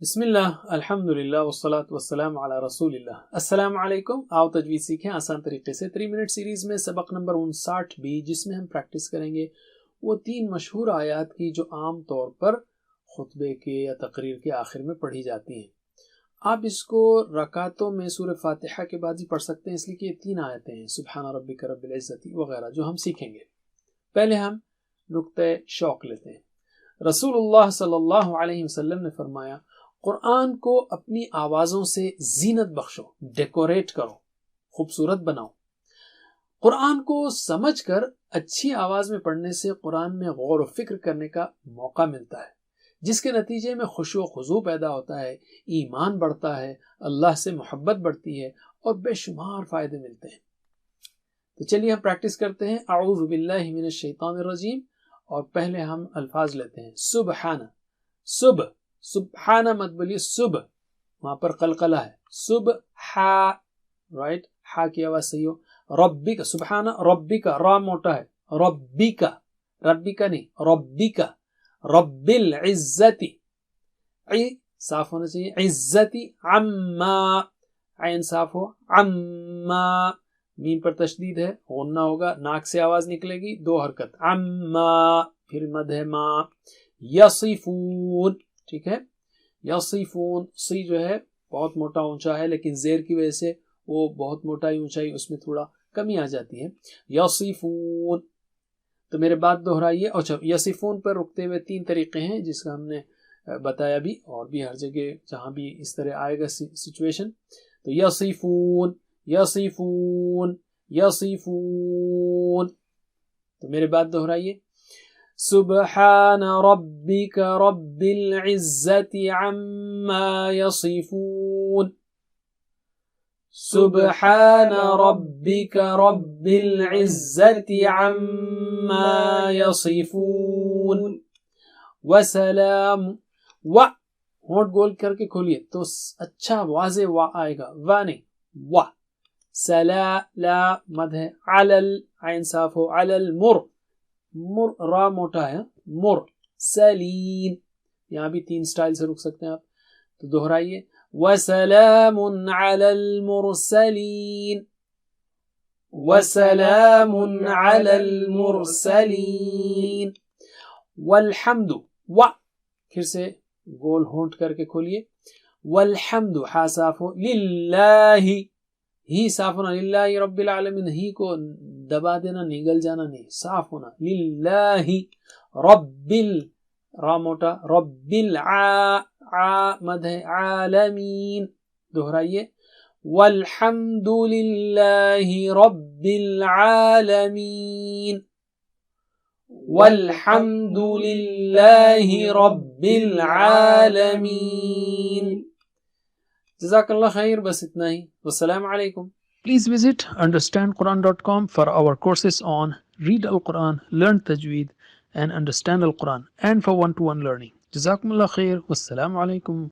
بسم اللہ الحمد للہ والصلاة والسلام علی رسول اللہ۔ السلام علیکم، آؤ تجوید سیکھیں آسان طریقے سے۔ 3 منٹ سیریز میں سبق نمبر 59 بھی، جس میں ہم پریکٹس کریں گے وہ 3 مشہور آیات کی جو عام طور پر خطبے کے یا تقریر کے آخر میں پڑھی جاتی ہیں۔ آپ اس کو رکعتوں میں سورہ فاتحہ کے بعد ہی پڑھ سکتے ہیں، اس لیے کہ یہ 3 آیتیں ہیں، سبحان ربک رب العزت وغیرہ، جو ہم سیکھیں گے۔ پہلے ہم نقطۂ شوق لیتے ہیں۔ رسول اللہ صلی اللہ علیہ وسلم نے فرمایا، قرآن کو اپنی آوازوں سے زینت بخشو، ڈیکوریٹ کرو، خوبصورت بناؤ۔ قرآن کو سمجھ کر اچھی آواز میں پڑھنے سے قرآن میں غور و فکر کرنے کا موقع ملتا ہے، جس کے نتیجے میں خشوع و خضوع پیدا ہوتا ہے، ایمان بڑھتا ہے، اللہ سے محبت بڑھتی ہے اور بے شمار فائدے ملتے ہیں۔ تو چلیے ہم پریکٹس کرتے ہیں۔ اعوذ باللہ من الشیطان الرجیم، اور پہلے ہم الفاظ لیتے ہیں۔ سبحانہ، سبحانہ مت بولیے، صبح وہاں پر قلقلہ ہے، صبح، رائٹ، ہا کی آواز صحیح ہو۔ ربک، سبحانہ ربک، را موٹا ہے، ربک، ربک نہیں، ربک، رب العزتی، عی صاف ہونا چاہیے، عزتی، عما، عین صاف ہو، عما، میم پر تشدید ہے، غنہ ہوگا، ناک سے آواز نکلے گی، 2 حرکت، عما، پھر مد ہے ما، یصفون، ٹھیک ہے۔ یصفون، سی جو ہے بہت موٹا اونچا ہے، لیکن زیر کی وجہ سے وہ بہت موٹائی اونچائی اس میں تھوڑا کمی آ جاتی ہے۔ یصفون، تو میرے بات دہرائیے۔ اچھا، یصفون پر رکتے ہوئے 3 طریقے ہیں، جس کا ہم نے بتایا بھی، اور بھی ہر جگہ جہاں بھی اس طرح آئے گا سچویشن۔ تو یصفون، یصفون، یصفون، تو میرے بات دہرائیے۔ سبحان ربک رب العزت عما یصفون، سبحان ربک رب العزت عما یصفون، وسلام، و ہونٹ گول کر کے کھولیے تو اچھا واضح وا آئے گا، وا نہیں، و، سلا، لا مد ہے، علل، عین صاف ہو، علل، مر، مر، را موٹا ہے، مر، سلیم، یہاں بھی 3 سٹائل سے رک سکتے ہیں آپ، تو دہرائیے۔ وسلام علی المرسلین، وسلام علی المرسلین، والحمد، و پھر سے گول ہونٹ کر کے کھولیے، والحمد، ہا صاف ہو، للہ، ہی صاف ہونا، للہ رب العالمین، ہی کو دبا دینا، نگل جانا نہیں، صاف ہونا، للہ رب را موٹا، رب مد ہے، عالمین، دہرائیے۔ والحمد للہ رب العالمین، والحمد للہ رب العالمین۔ جزاک اللہ خیر، بس اتنا ہی، والسلام علیکم۔ Please visit understandquran.com for our courses on Read Al-Quran, Learn Tajweed and Understand Al-Quran, and for one-to-one learning. Jazakumullah khair. Wassalamu alaikum.